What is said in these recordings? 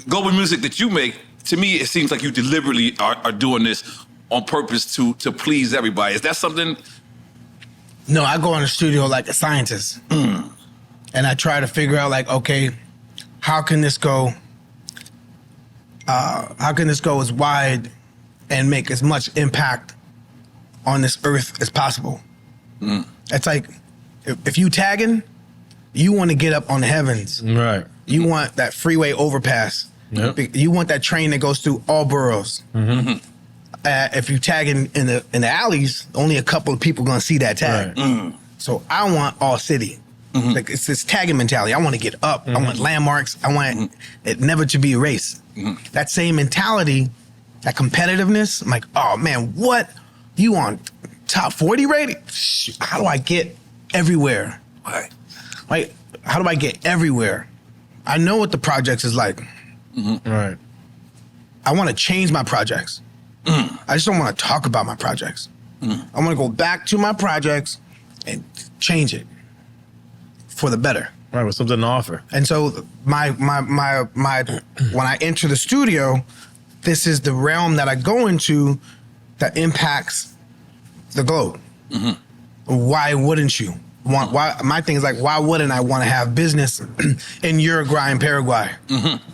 global music that you make, to me, it seems like you deliberately are doing this on purpose to please everybody. Is that something? No, I go in the studio like a scientist. And I try to figure out like, okay, how can this go as wide and make as much impact on this earth as possible? It's like, if you tagging, you want to get up on the heavens. Right. You want that freeway overpass. Yep. You want that train that goes through all boroughs. If you tagging in the alleys, only a couple of people gonna see that tag. Right. So I want all city. Like it's this tagging mentality. I want to get up. I want landmarks. I want it never to be erased. That same mentality, that competitiveness. I'm like, oh man, what you on top 40 rating? How do I get everywhere? Like, how do I get everywhere? I know what the projects is like. Right. I want to change my projects. I just don't want to talk about my projects. I want to go back to my projects and change it for the better. Right, with something to offer. And so my when I enter the studio, this is the realm that I go into that impacts the globe. Why wouldn't you? Why? My thing is like, why wouldn't I want to have business in Uruguay and Paraguay?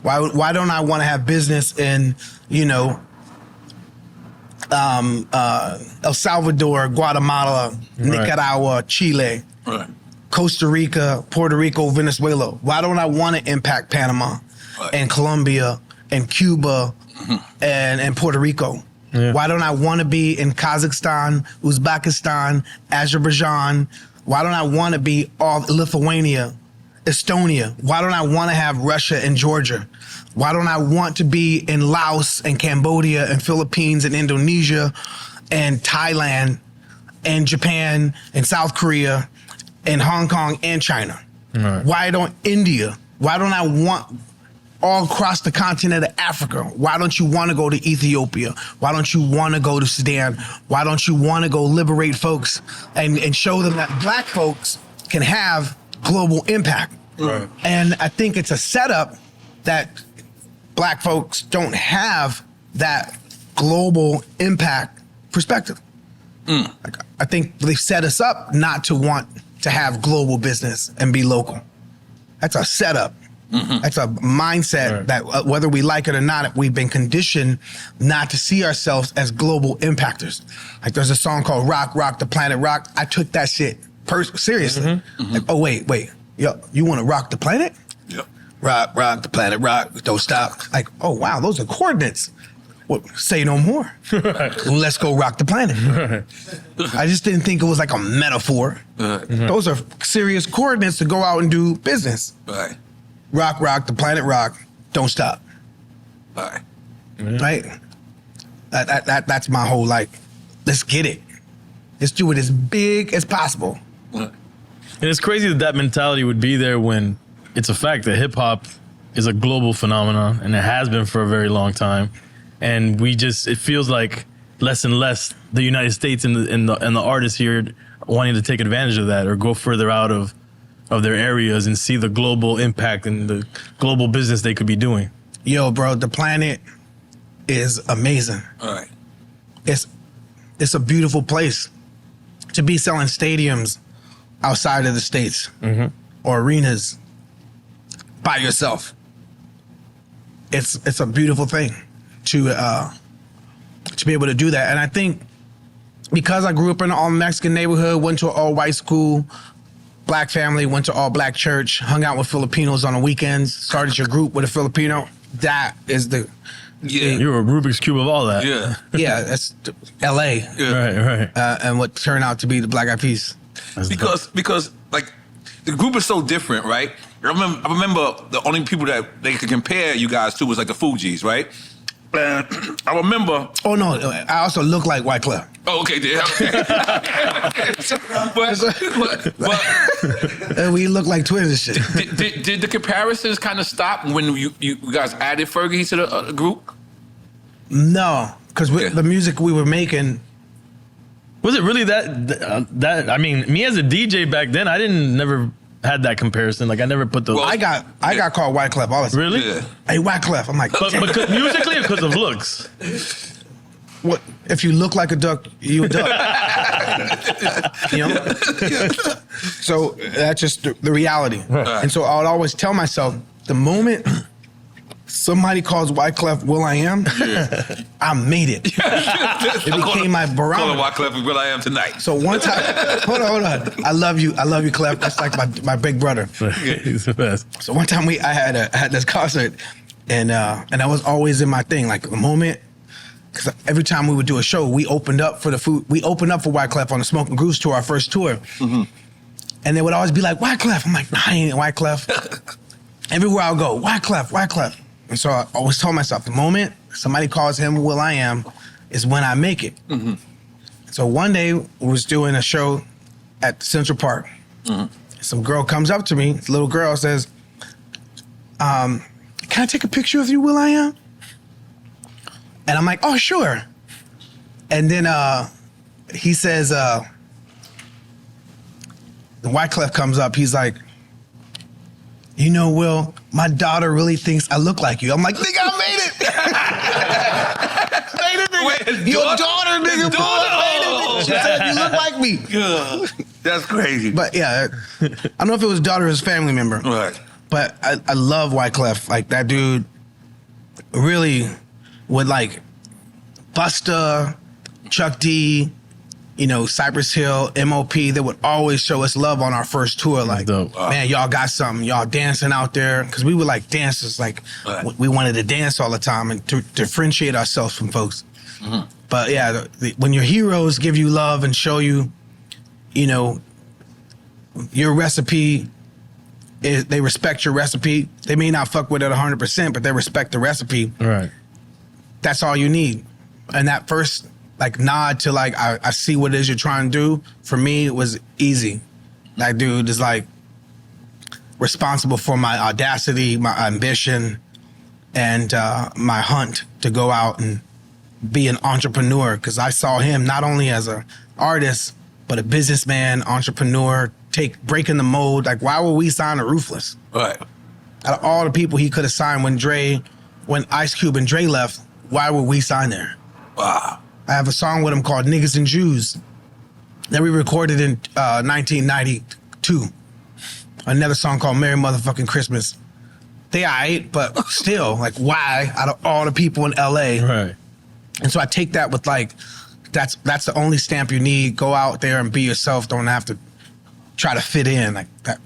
Why don't I want to have business in, El Salvador, Guatemala, Nicaragua, Chile, Costa Rica, Puerto Rico, Venezuela? Why don't I want to impact Panama and Colombia and Cuba and Puerto Rico? Why don't I want to be in Kazakhstan, Uzbekistan, Azerbaijan? Why don't I want to be all Lithuania, Estonia? Why don't I want to have Russia and Georgia? Why don't I want to be in Laos and Cambodia and Philippines and Indonesia and Thailand and Japan and South Korea and Hong Kong and China? Why don't India? Why don't I want all across the continent of Africa? Why don't you want to go to Ethiopia? Why don't you want to go to Sudan? Why don't you want to go liberate folks and show them that black folks can have global impact? And I think it's a setup that black folks don't have that global impact perspective. Like, I think they set us up not to want to have global business and be local. That's a setup. That's a mindset that whether we like it or not, we've been conditioned not to see ourselves as global impactors. Like there's a song called Rock the Planet Rock. I took that shit seriously. Like, oh, wait. Yo, you want to rock the planet? Yep. Rock the planet, rock, don't stop. Like, oh, wow, those are coordinates. Well, say no more. Let's go rock the planet. I just didn't think it was like a metaphor. Those are serious coordinates to go out and do business. Rock the planet, rock, don't stop. Right? That's my whole, like, let's get it. Let's do it as big as possible. And it's crazy that mentality would be there when it's a fact that hip hop is a global phenomenon, and it has been for a very long time. And it feels like less and less the United States and the artists here wanting to take advantage of that or go further out of their areas and see the global impact and the global business they could be doing. Yo, bro, the planet is amazing. It's a beautiful place to be selling stadiums outside of the States or arenas by yourself. It's a beautiful thing to be able to do that. And I think because I grew up in an all-Mexican neighborhood, went to an all-white school, black family, went to all-black church, hung out with Filipinos on the weekends, started your group with a Filipino, that is the... You were a Rubik's Cube of all that. Yeah, that's L.A. Right. And what turned out to be the Black Eyed Peas. Because like the group is so different, right? I remember the only people that they could compare you guys to was like the Fugees, right? I remember. Oh no, I also look like Wyclef. Oh, okay, but and we look like twins and shit. Did the comparisons kind of stop when you guys added Fergie to the group? No, because the music we were making. Was it really that? I mean, me as a DJ back then, I never had that comparison. Like I never put the. Well, I got called Wyclef all the time. Really? Yeah. Hey, Wyclef. I'm like, But because musically or because of looks? what? If you look like a duck, you a duck. You know? So that's just the reality. Right. And so I would always tell myself, the moment somebody calls Wyclef will.i.am, I made it. It became my barometer. Call Wyclef will.i.am tonight. So one time, hold on. I love you, Clef. That's like my big brother. He's the best. So one time I had this concert, and that was always in my thing. Like the moment, because every time we would do a show, we opened up for the food. We opened up for Wyclef on the Smoking Grooves tour, our first tour. Mm-hmm. And they would always be like, Wyclef. I'm like, nah, I ain't Wyclef. Everywhere I'll go, Wyclef. And so I always told myself, the moment somebody calls him will.i.am is when I make it. Mm-hmm. So one day we was doing a show at Central Park. Mm-hmm. Some girl comes up to me, this little girl says, can I take a picture of you, will.i.am? And I'm like, oh, sure. And then he says, the Wyclef comes up, he's like, you know, Will, my daughter really thinks I look like you. I'm like, nigga, I made it. Made it, nigga. Wait, Your daughter, nigga, made it. She said you look like me. That's crazy. But yeah, I don't know if it was daughter or his family member. Right. But I love Wyclef. Like that dude really would like Busta, Chuck D, you know, Cypress Hill, MOP, they would always show us love on our first tour. Like, man, y'all got something. Y'all dancing out there. Because we were like dancers. Like, we wanted to dance all the time and to differentiate ourselves from folks. Mm-hmm. But yeah, when your heroes give you love and show you, you know, your recipe, they respect your recipe. They may not fuck with it 100%, but they respect the recipe. Right. That's all you need. And that first like nod to like I see what it is you're trying to do, for me it was easy. That dude is like responsible for my audacity, my ambition, and my hunt to go out and be an entrepreneur, because I saw him not only as an artist but a businessman, entrepreneur, breaking the mold. Like, why would we sign a Ruthless? Right. Out of all the people he could have signed when Ice Cube and Dre left, why would we sign there? Wow. I have a song with him called Niggas and Jews that we recorded in 1992. Another song called Merry Motherfucking Christmas. They aight, but still, like, why out of all the people in LA? Right. And so I take that with like, that's the only stamp you need. Go out there and be yourself. Don't have to try to fit in like that.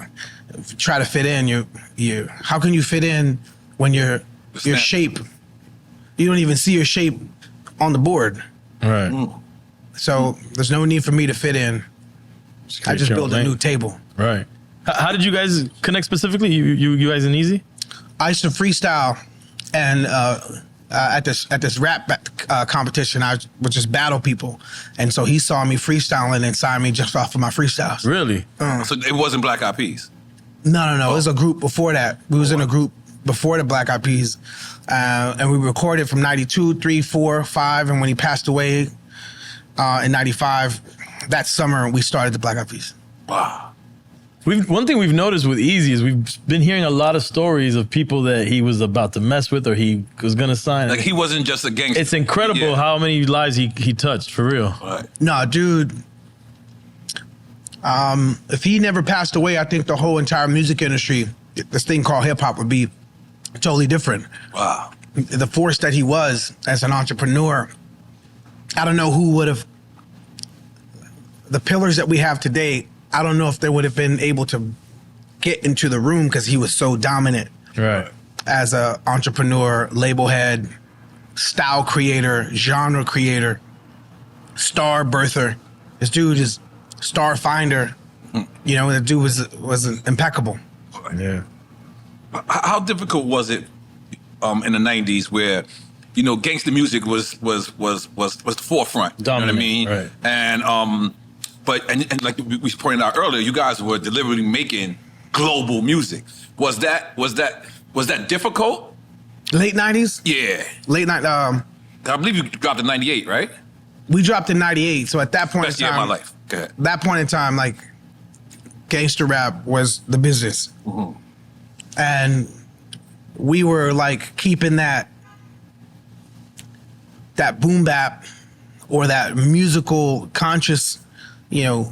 If you try to fit in, you how can you fit in when your shape, you don't even see your shape on the board. Right. So there's no need for me to fit in. I just built a new table. Right. How did you guys connect specifically? You guys and Eazy? I used to freestyle, and at this rap competition, I would just battle people, and so he saw me freestyling and signed me just off of my freestyles. Really? So it wasn't Black Eyed Peas? No. It was a group before that. We was in a group before the Black Eyed Peas, and we recorded from 92, 3, 4, 5, and when he passed away in 95, that summer we started the Black Eyed Peas. Wow. One thing we've noticed with Eazy is we've been hearing a lot of stories of people that he was about to mess with or he was going to sign. Like, he wasn't just a gangster. It's incredible how many lives he touched, for real. Right. No, dude. If he never passed away, I think the whole entire music industry, this thing called hip hop, would be totally different. Wow. The force that he was as an entrepreneur, I don't know who would have, the pillars that we have today, I don't know if they would have been able to get into the room because he was so dominant. Right. As an entrepreneur, label head, style creator, genre creator, star birther. This dude is star finder. You know, the dude was impeccable. Yeah. How difficult was it in the 90s where, you know, gangster music was the forefront? Dominant, you know what I mean? Right. And but like we pointed out earlier, you guys were deliberately making global music. Was that difficult? Late 90s? Yeah. Late night. I believe you dropped in 98, right? We dropped in 98. So at that point Best in year time, of my life. Go ahead. that point in time, like, gangster rap was the business. Mm-hmm. And we were like keeping that boom bap or that musical conscious, you know,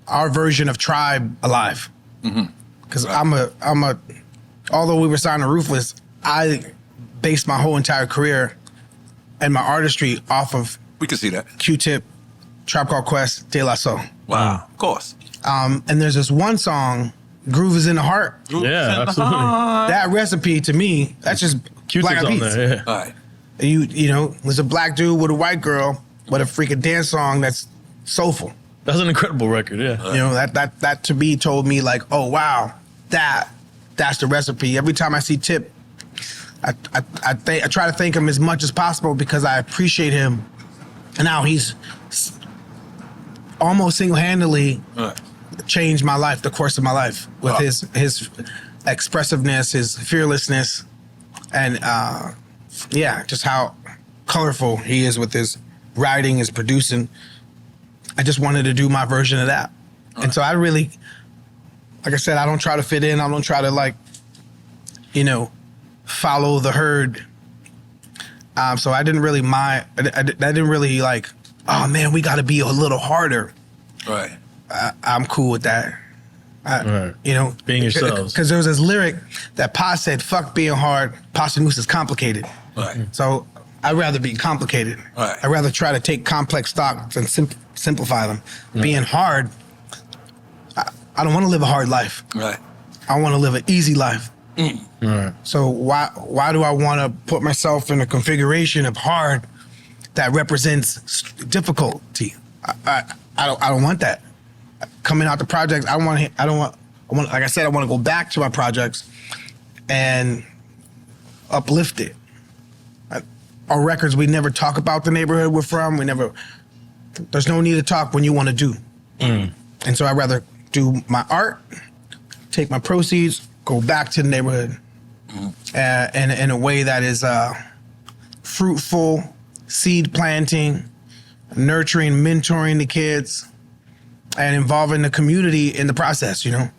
our version of Tribe alive. Because I'm a, although we were signed to Ruthless, I based my whole entire career and my artistry off of We can see that. Q-Tip, Tribe Called Quest, De La Soul. Wow. Of course. And there's this one song, Groove is in the Heart. Yeah, absolutely. That recipe to me, that's just Black Q-Tip's Eyed on Peas. there. Yeah. All right. You know, there's a black dude with a white girl, but a freaking dance song that's soulful. That's an incredible record. Yeah. You know, that to me told me like, oh wow, that's the recipe. Every time I see Tip, I try to thank him as much as possible because I appreciate him. And now he's almost single-handedly changed my life, the course of my life, with his expressiveness, his fearlessness, and just how colorful he is with his writing, his producing. I just wanted to do my version of that. And so I really, like I said, I don't try to fit in. I don't try to like, you know, follow the herd. So I didn't really mind. I didn't really like, oh man, we got to be a little harder. Right. I'm cool with that. Right. You know, Being yourselves. Because there was this lyric that Pa said, "Fuck being hard. Pasta Noose is complicated." Right. So I'd rather be complicated. Right. I'd rather try to take complex thoughts and simplify them. Being hard, I don't want to live a hard life. Right. I want to live an easy life. Right. So why do I want to put myself in a configuration of hard that represents difficulty? I don't want that. Coming out the projects, I want like I said, I want to go back to my projects and uplift it. Our records, we never talk about the neighborhood we're from. There's no need to talk when you want to do. And so I'd rather do my art, take my proceeds, go back to the neighborhood in a way that is fruitful, seed planting, nurturing, mentoring the kids, and involving the community in the process, you know?